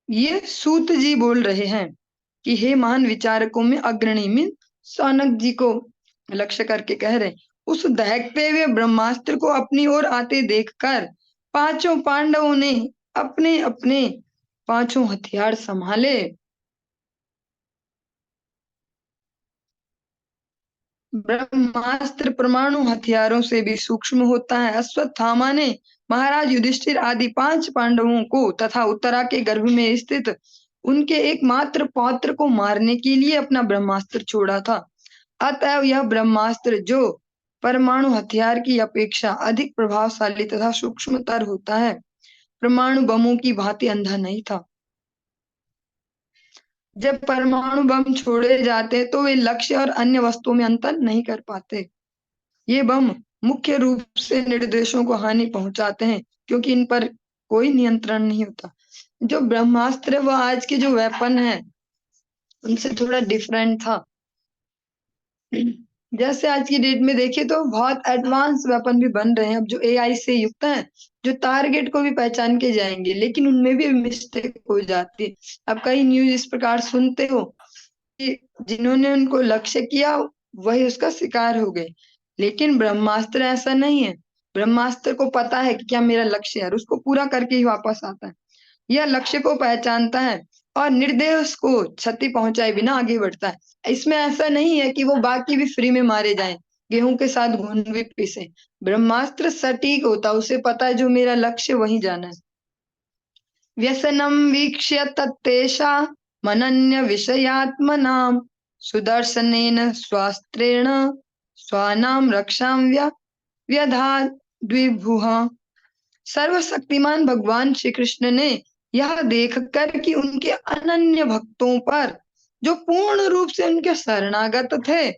ये सूत जी बोल रहे हैं कि हे महान विचारकों में अग्रणी, मीन सौनक जी को लक्ष्य करके कह रहे हैं। उस दहकते हुए ब्रह्मास्त्र को अपनी ओर आते देखकर पांचों पांडवों ने अपने अपने पांचों हथियार संभाले। ब्रह्मास्त्र परमाणु हथियारों से भी सूक्ष्म होता है। अश्वत्थामा ने महाराज युधिष्ठिर आदि पांच पांडवों को तथा उत्तरा के गर्भ में स्थित उनके एकमात्र पौत्र को मारने के लिए अपना ब्रह्मास्त्र छोड़ा था। अतएव यह ब्रह्मास्त्र, जो परमाणु हथियार की अपेक्षा अधिक प्रभावशाली तथा सूक्ष्मतर होता है, परमाणु बमों की भांति अंधा नहीं था। जब परमाणु बम छोड़े जाते तो वे लक्ष्य और अन्य वस्तुओं में अंतर नहीं कर पाते। ये बम मुख्य रूप से निर्देशों को हानि पहुंचाते हैं, क्योंकि इन पर कोई नियंत्रण नहीं होता। जो ब्रह्मास्त्र वो आज के जो वेपन है, उनसे थोड़ा डिफरेंट था। जैसे आज की डेट में देखिए तो बहुत एडवांस वेपन भी बन रहे हैं अब, जो एआई से युक्त हैं, जो टारगेट को भी पहचान के जाएंगे, लेकिन उनमें भी मिस्टेक हो जाती है। अब कई न्यूज इस प्रकार सुनते हो कि जिन्होंने उनको लक्ष्य किया वही उसका शिकार हो गए। लेकिन ब्रह्मास्त्र ऐसा नहीं है। ब्रह्मास्त्र को पता है कि क्या मेरा लक्ष्य है, और उसको पूरा करके ही वापस आता है। यह लक्ष्य को पहचानता है और निर्देश को क्षति पहुंचाए बिना आगे बढ़ता है। इसमें ऐसा नहीं है कि वो बाकी भी फ्री में मारे जाएं, गेहूं के साथ घुन भी पीसे। ब्रह्मास्त्र सटीक होता है, उसे पता है जो मेरा लक्ष्य वहीं जाना है। व्यसनम वीक्ष्य तत्तेषा मनन्य विषयात्मनाम सुदर्शनेन स्वास्त्रेण स्वानाम रक्षाम व्यधात् द्विभुः। सर्वशक्तिमान भगवान श्री कृष्ण ने यह देखकर कि उनके अनन्य भक्तों पर, जो पूर्ण रूप से उनके शरणागत थे,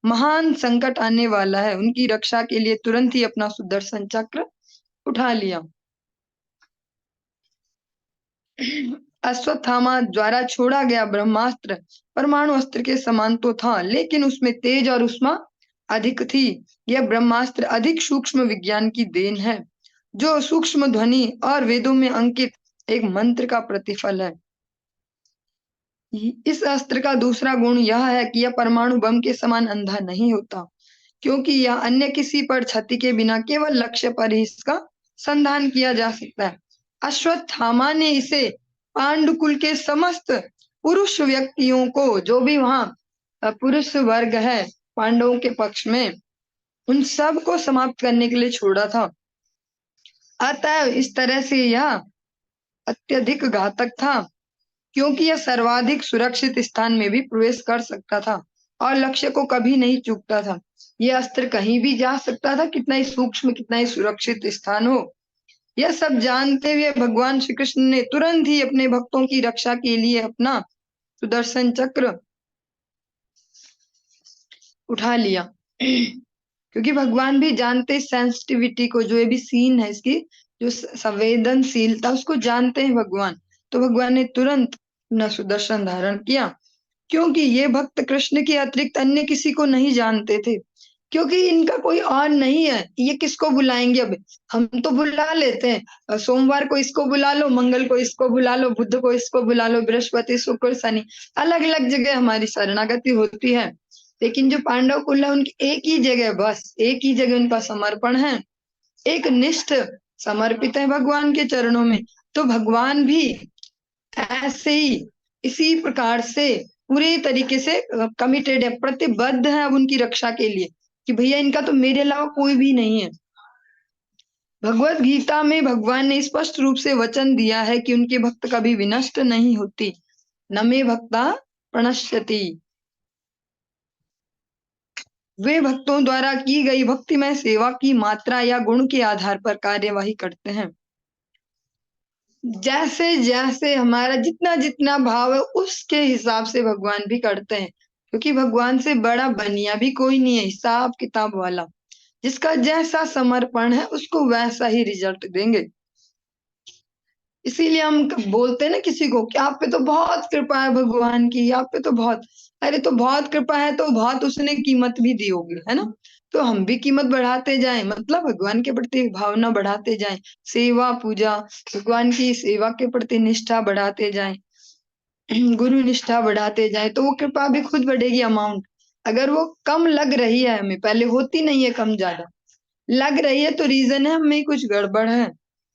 महान संकट आने वाला है, उनकी रक्षा के लिए तुरंत ही अपना सुदर्शन चक्र उठा लिया। अश्वत्थामा द्वारा छोड़ा गया ब्रह्मास्त्र परमाणु अस्त्र के समान तो था, लेकिन उसमें तेज और उष्मा अधिक थी। यह ब्रह्मास्त्र अधिक सूक्ष्म विज्ञान की देन है, जो सूक्ष्म ध्वनि और वेदों में अंकित एक मंत्र का प्रतिफल है। इस अस्त्र का दूसरा गुण यह है कि यह परमाणु बम के समान अंधा नहीं होता, क्योंकि यह अन्य किसी पर क्षति के बिना केवल लक्ष्य पर ही इसका संधान किया जा सकता है। अश्वत्थामा ने इसे पांडुकुल के समस्त पुरुष व्यक्तियों को, जो भी वहां पुरुष वर्ग है पांडवों के पक्ष में, उन सब को समाप्त करने के लिए छोड़ा था। अतः इस तरह से यह अत्यधिक घातक था, क्योंकि यह सर्वाधिक सुरक्षित स्थान में भी प्रवेश कर सकता था और लक्ष्य को कभी नहीं चूकता था। यह अस्त्र कहीं भी जा सकता था, कितना ही सूक्ष्म, कितना ही सुरक्षित स्थान हो। यह सब जानते हुए भगवान श्री कृष्ण ने तुरंत ही अपने भक्तों की रक्षा के लिए अपना सुदर्शन चक्र उठा लिया। क्योंकि भगवान भी जानते सेंसिटिविटी को, जो ये भी सीन है इसकी, जो संवेदनशीलता, उसको जानते हैं भगवान। तो भगवान ने तुरंत अपना सुदर्शन धारण किया, क्योंकि ये भक्त कृष्ण के अतिरिक्त अन्य किसी को नहीं जानते थे, क्योंकि इनका कोई और नहीं है। ये किसको बुलाएंगे? अब हम तो बुला लेते हैं, सोमवार को इसको बुला लो, मंगल को इसको बुला लो, बुध को इसको बुला लो, बृहस्पति, शुक्र, शनि, अलग अलग जगह हमारी शरणागति होती है। लेकिन जो पांडव कुल है, उनकी एक ही जगह, बस एक ही जगह उनका समर्पण है, एक निष्ठ समर्पित है भगवान के चरणों में। तो भगवान भी ऐसे ही इसी प्रकार से पूरे तरीके से कमिटेड है, प्रतिबद्ध है अब उनकी रक्षा के लिए, कि भैया इनका तो मेरे अलावा कोई भी नहीं है। भगवत गीता में भगवान ने स्पष्ट रूप से वचन दिया है कि उनके भक्त कभी विनष्ट नहीं होती। न मे भक्ता प्रणश्यति। वे भक्तों द्वारा की गई भक्तिमय सेवा की मात्रा या गुण के आधार पर कार्यवाही करते हैं। जैसे जैसे हमारा जितना जितना भाव है, उसके हिसाब से भगवान भी करते हैं, क्योंकि भगवान से बड़ा बनिया भी कोई नहीं है, हिसाब किताब वाला। जिसका जैसा समर्पण है उसको वैसा ही रिजल्ट देंगे। इसीलिए हम बोलते हैं ना किसी को कि आप पे तो बहुत कृपा है भगवान की, आप पे तो बहुत, अरे तो बहुत कृपा है तो बहुत उसने कीमत भी दी होगी, है ना। तो हम भी कीमत बढ़ाते जाएं, मतलब भगवान के प्रति भावना बढ़ाते जाएं, सेवा पूजा, भगवान की सेवा के प्रति निष्ठा बढ़ाते जाएं, गुरु निष्ठा बढ़ाते जाएं, तो वो कृपा भी खुद बढ़ेगी। अमाउंट अगर वो कम लग रही है हमें, पहले होती नहीं है, कम ज्यादा लग रही है, तो रीजन है हमें कुछ गड़बड़ है।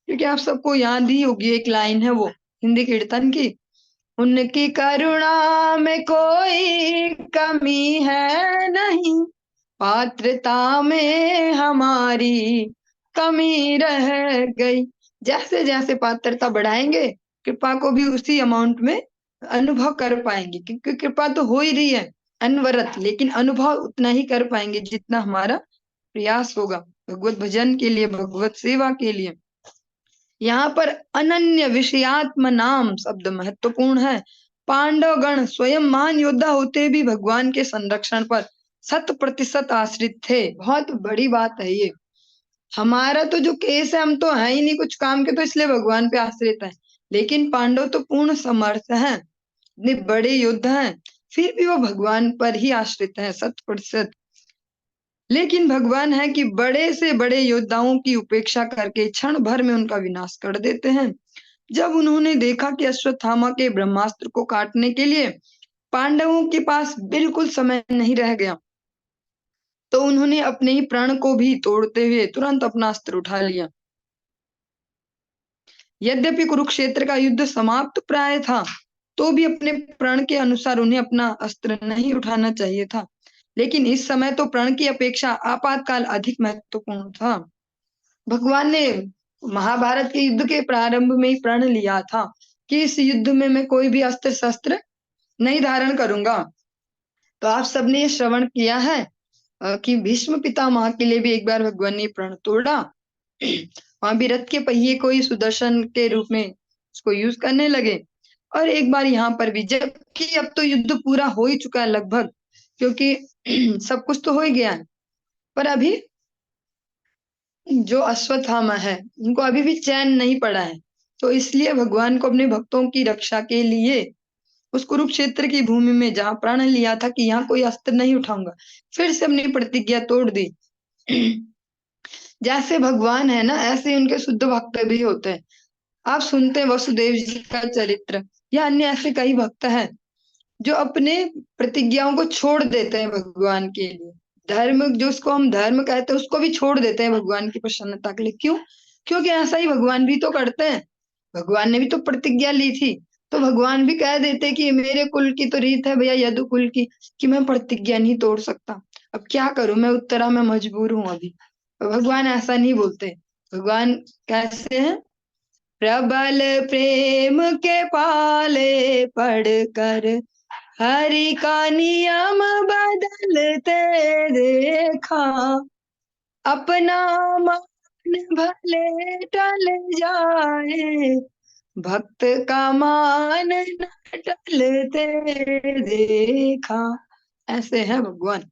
क्योंकि आप सबको याद ही होगी, एक लाइन है वो हिंदी कीर्तन की, उनकी करुणा में कोई कमी है नहीं, पात्रता में हमारी कमी रह गई। जैसे जैसे पात्रता बढ़ाएंगे, कृपा को भी उसी अमाउंट में अनुभव कर पाएंगे, क्योंकि कृपा तो हो ही रही है अनवरत, लेकिन अनुभव उतना ही कर पाएंगे जितना हमारा प्रयास होगा भगवत भजन के लिए, भगवत सेवा के लिए। यहाँ पर अनन्य विषयात्म नाम शब्द महत्वपूर्ण है। पांडव गण स्वयं महान योद्धा होते भी भगवान के संरक्षण पर 100% आश्रित थे। बहुत बड़ी बात है ये। हमारा तो जो केस है, हम तो है ही नहीं कुछ काम के, तो इसलिए भगवान पे आश्रित है। लेकिन पांडव तो पूर्ण समर्थ हैं, इतने बड़े योद्धा हैं, फिर भी वो भगवान पर ही आश्रित है 100%। लेकिन भगवान है कि बड़े से बड़े योद्धाओं की उपेक्षा करके क्षण भर में उनका विनाश कर देते हैं। जब उन्होंने देखा कि अश्वत्थामा के ब्रह्मास्त्र को काटने के लिए पांडवों के पास बिल्कुल समय नहीं रह गया, तो उन्होंने अपने ही प्राण को भी तोड़ते हुए तुरंत अपना अस्त्र उठा लिया। यद्यपि कुरुक्षेत्र का युद्ध समाप्त प्राय था, तो भी अपने प्रण के अनुसार उन्हें अपना अस्त्र नहीं उठाना चाहिए था। लेकिन इस समय तो प्रण की अपेक्षा आपातकाल अधिक महत्वपूर्ण था। भगवान ने महाभारत के युद्ध के प्रारंभ में ही प्रण लिया था कि इस युद्ध में मैं कोई भी अस्त्र शस्त्र नहीं धारण करूंगा। तो आप सबने ये श्रवण किया है कि भीष्म पितामह के लिए भी एक बार भगवान ने प्रण तोड़ा। वहां भी रथ के पहिए को ही सुदर्शन के रूप में उसको यूज करने लगे। और एक बार यहाँ पर भी, जबकि अब तो युद्ध पूरा हो ही चुका है लगभग, क्योंकि सब कुछ तो हो ही गया है, पर अभी जो अश्वत्थामा है उनको अभी भी चैन नहीं पड़ा है। तो इसलिए भगवान को अपने भक्तों की रक्षा के लिए उस कुरुक्षेत्र की भूमि में जहां प्रण लिया था कि यहाँ कोई अस्त्र नहीं उठाऊंगा, फिर से अपनी प्रतिज्ञा तोड़ दी। जैसे भगवान है ना, ऐसे उनके शुद्ध भक्त भी होते हैं। आप सुनते हैं वसुदेव जी का चरित्र, या अन्य ऐसे कई भक्त हैं जो अपने प्रतिज्ञाओं को छोड़ देते हैं भगवान के लिए। धर्म, जो उसको हम धर्म कहते हैं, उसको भी छोड़ देते हैं भगवान की प्रसन्नता के लिए। क्यों? क्योंकि ऐसा ही भगवान भी तो करते हैं। भगवान ने भी तो प्रतिज्ञा ली थी, तो भगवान भी कह देते कि मेरे कुल की तो रीत है भैया, यदु कुल की, कि मैं प्रतिज्ञा नहीं तोड़ सकता। अब क्या करूं, मैं उत्तरा में मजबूर हूं अभी। भगवान ऐसा नहीं बोलते। भगवान कैसे हैं? प्रबल प्रेम के पाले पढ़कर हरि का नियम बदलते देखा, अपना मान भले टल जाए, भक्त का मान न टलते देखा। ऐसे है भगवान।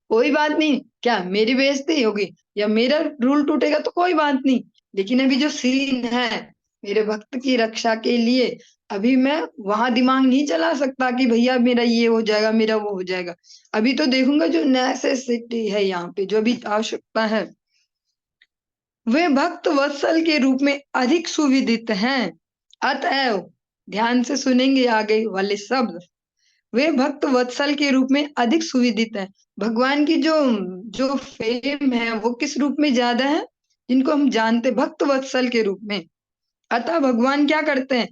कोई बात नहीं, क्या मेरी बेइज्जती होगी या मेरा रूल टूटेगा तो कोई बात नहीं, लेकिन अभी जो सीन है मेरे भक्त की रक्षा के लिए, अभी मैं वहां दिमाग नहीं चला सकता कि भैया मेरा ये हो जाएगा, मेरा वो हो जाएगा। अभी तो देखूंगा जो नेसेसिटी है यहाँ पे, जो भी आवश्यकता है। वे भक्त वत्सल के रूप में अधिक सुविदित हैं, अतएव ध्यान से सुनेंगे आगे वाले शब्द। वे भक्त वत्सल के रूप में अधिक सुविदित है। भगवान की जो जो फेम है वो किस रूप में ज्यादा है? जिनको हम जानते भक्त वत्सल के रूप में। अतः भगवान क्या करते हैं?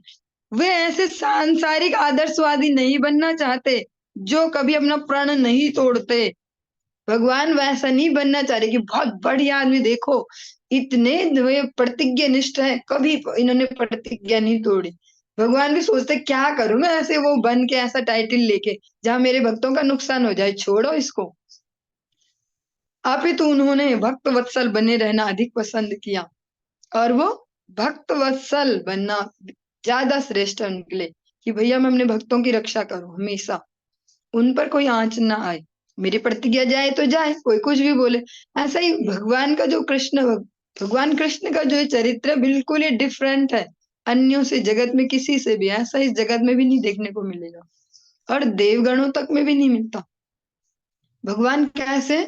वे ऐसे सांसारिक आदर्शवादी नहीं बनना चाहते जो कभी अपना प्रण नहीं तोड़ते। भगवान वैसा नहीं बनना चाह रहे कि बहुत बढ़िया आदमी, देखो इतने वे प्रतिज्ञा निष्ठ है, कभी इन्होंने प्रतिज्ञा नहीं तोड़ी। भगवान भी सोचते क्या करूं मैं ऐसे वो बन के, ऐसा टाइटल लेके जहां मेरे भक्तों का नुकसान हो जाए, छोड़ो इसको। अपितु उन्होंने भक्त वत्सल बने रहना अधिक पसंद किया, और वो भक्त वत्सल बनना ज्यादा श्रेष्ठ है उनके लिए, कि भैया मैं अपने भक्तों की रक्षा करूं हमेशा, उन पर कोई आंच ना आए, मेरी प्रतिज्ञा जाए तो जाए, कोई कुछ भी बोले। ऐसा ही भगवान का जो भगवान कृष्ण का जो ये चरित्र है, बिल्कुल ही डिफरेंट है अन्यों से, जगत में किसी से भी ऐसा इस जगत में भी नहीं देखने को मिलेगा, और देवगणों तक में भी नहीं मिलता। भगवान कैसे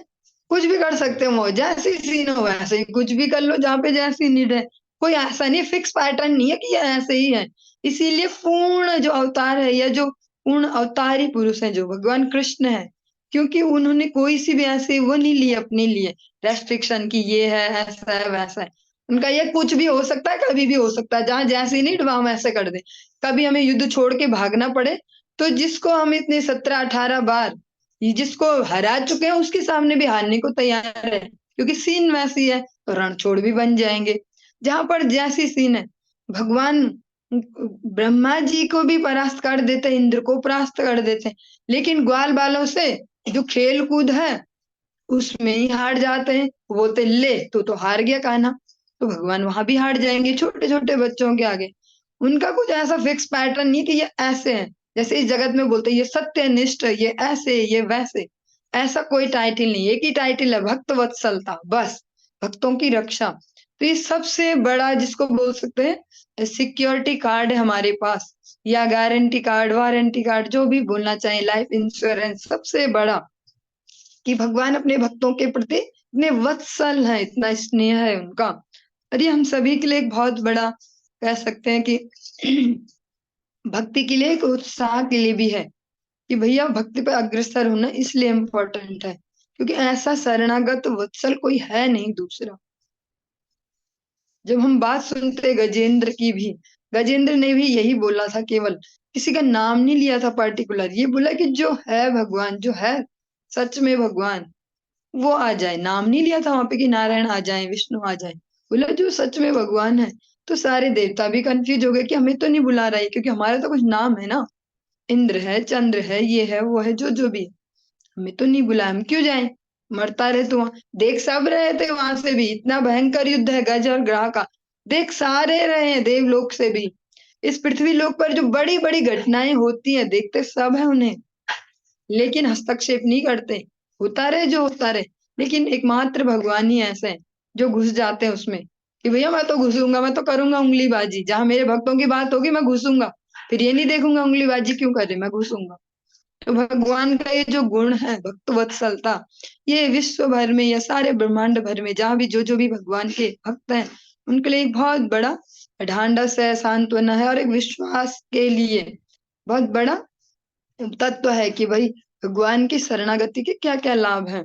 कुछ भी कर सकते हो, जैसी सीन हो वैसे ही कुछ भी कर लो, जहाँ पे जैसी नीड है। कोई ऐसा नहीं, फिक्स पैटर्न नहीं है कि ये ऐसे ही है। इसीलिए पूर्ण जो अवतार है, या जो पूर्ण अवतारी पुरुष है जो भगवान कृष्ण है, क्योंकि उन्होंने कोई सी भी ऐसे वो नहीं ली अपने लिए रेस्ट्रिक्शन की ये है ऐसा है वैसा है। उनका ये कुछ भी हो सकता है, कभी भी हो सकता है, जहां जैसी नीड वहां हम ऐसे कर दे। कभी हमें युद्ध छोड़ के भागना पड़े, तो जिसको हम इतने 17-18 बार ये जिसको हरा चुके हैं उसके सामने भी हारने को तैयार है, क्योंकि सीन वैसी है, तो रणछोड़ भी बन जाएंगे। जहां पर जैसी सीन है, भगवान ब्रह्मा जी को भी परास्त कर देते हैं, इंद्र को परास्त कर देते हैं, लेकिन ग्वाल बालों से जो खेल कूद है उसमें ही हार जाते हैं। वो बोलते ले तो हार गया कान्हा, तो भगवान वहां भी हार जाएंगे छोटे छोटे बच्चों के आगे। उनका कुछ ऐसा फिक्स पैटर्न नहीं कि ये ऐसे है, जैसे इस जगत में बोलते हैं, ये सत्यनिष्ठ, ये ऐसे, ये वैसे। ऐसा कोई टाइटल नहीं, एक ही टाइटल है, भक्त वत्सलता, बस भक्तों की रक्षा। तो ये सबसे बड़ा जिसको बोल सकते हैं सिक्योरिटी कार्ड है हमारे पास, या गारंटी कार्ड, वारंटी कार्ड, जो भी बोलना चाहे, लाइफ इंश्योरेंस, सबसे बड़ा कि भगवान अपने भक्तों के प्रति इतने वत्सल है, इतना स्नेह है उनका। और ये हम सभी के लिए एक बहुत बड़ा कह सकते हैं कि भक्ति के लिए, एक उत्साह के लिए भी है कि भैया भक्ति पे अग्रसर होना इसलिए इम्पोर्टेंट है क्योंकि ऐसा शरणागत वत्सल कोई है नहीं दूसरा। जब हम बात सुनते गजेंद्र की भी, गजेंद्र ने भी यही बोला था, केवल किसी का नाम नहीं लिया था पर्टिकुलर, ये बोला कि जो है भगवान, जो है सच में भगवान, वो आ जाए। नाम नहीं लिया था वहां पे कि नारायण आ जाए, विष्णु आ जाए, बोला जो सच में भगवान है। तो सारे देवता भी कंफ्यूज हो गए कि हमें तो नहीं बुला रहा है, क्योंकि हमारा तो कुछ नाम है ना, इंद्र है, चंद्र है, ये है वो है, जो जो भी है, हमें तो नहीं बुलाया, हम क्यों जाएं? मरता रहे तो वहां देख सब रहे थे, वहां से भी इतना भयंकर युद्ध है गज और ग्रह का, देख सारे रहे हैं देवलोक से भी। इस पृथ्वी लोक पर जो बड़ी बड़ी घटनाएं होती हैं देखते सब है उन्हें, लेकिन हस्तक्षेप नहीं करते, होता रहे जो होता रहे। लेकिन एकमात्र भगवान ही ऐसे हैं जो घुस जाते हैं उसमें कि भैया मैं तो घुसूंगा, मैं तो करूंगा उंगली बाजी, जहां मेरे भक्तों की बात होगी मैं घुसूंगा, फिर ये नहीं देखूंगा उंगलीबाजी क्यों कर रहे, मैं घुसूंगा। तो भगवान का ये जो गुण है भक्त वत्सलता, ये विश्व भर में या सारे ब्रह्मांड भर में जहाँ भी जो भी भगवान के भक्त हैं उनके लिए एक बहुत बड़ा ढांढस है, सांत्वना है, और एक विश्वास के लिए बहुत बड़ा तत्व है कि भाई भगवान की शरणागति के क्या क्या लाभ हैं।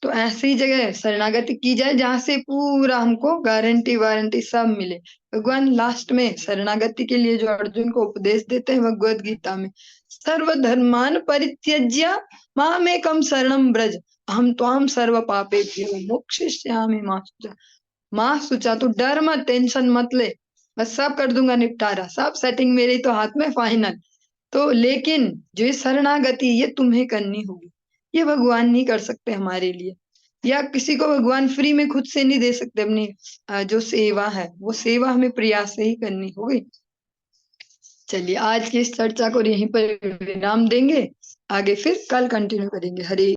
तो ऐसी जगह शरणागति की जाए जहां से पूरा हमको गारंटी वारंटी सब मिले। भगवान लास्ट में शरणागति के लिए जो अर्जुन को उपदेश देते हैं भगवत गीता में, सर्वधर्मान परित्यज्य मामेकं शरणं व्रज अहम त्वाम सर्व पापेभ्यो मोक्षयिष्यामि मा शुचा। माँ सुचा, तू डर मत, टेंशन मत ले, मैं सब कर दूंगा निपटारा, सब सेटिंग मेरे ही तो हाथ में फाइनल। तो लेकिन जो ये शरणागति ये तुम्हें करनी होगी, ये भगवान नहीं कर सकते हमारे लिए, या किसी को भगवान फ्री में खुद से नहीं दे सकते। अपनी जो सेवा है वो सेवा हमें प्रयास से ही करनी होगी। चलिए आज की इस चर्चा को यहीं पर विराम देंगे, आगे फिर कल कंटिन्यू करेंगे। हरे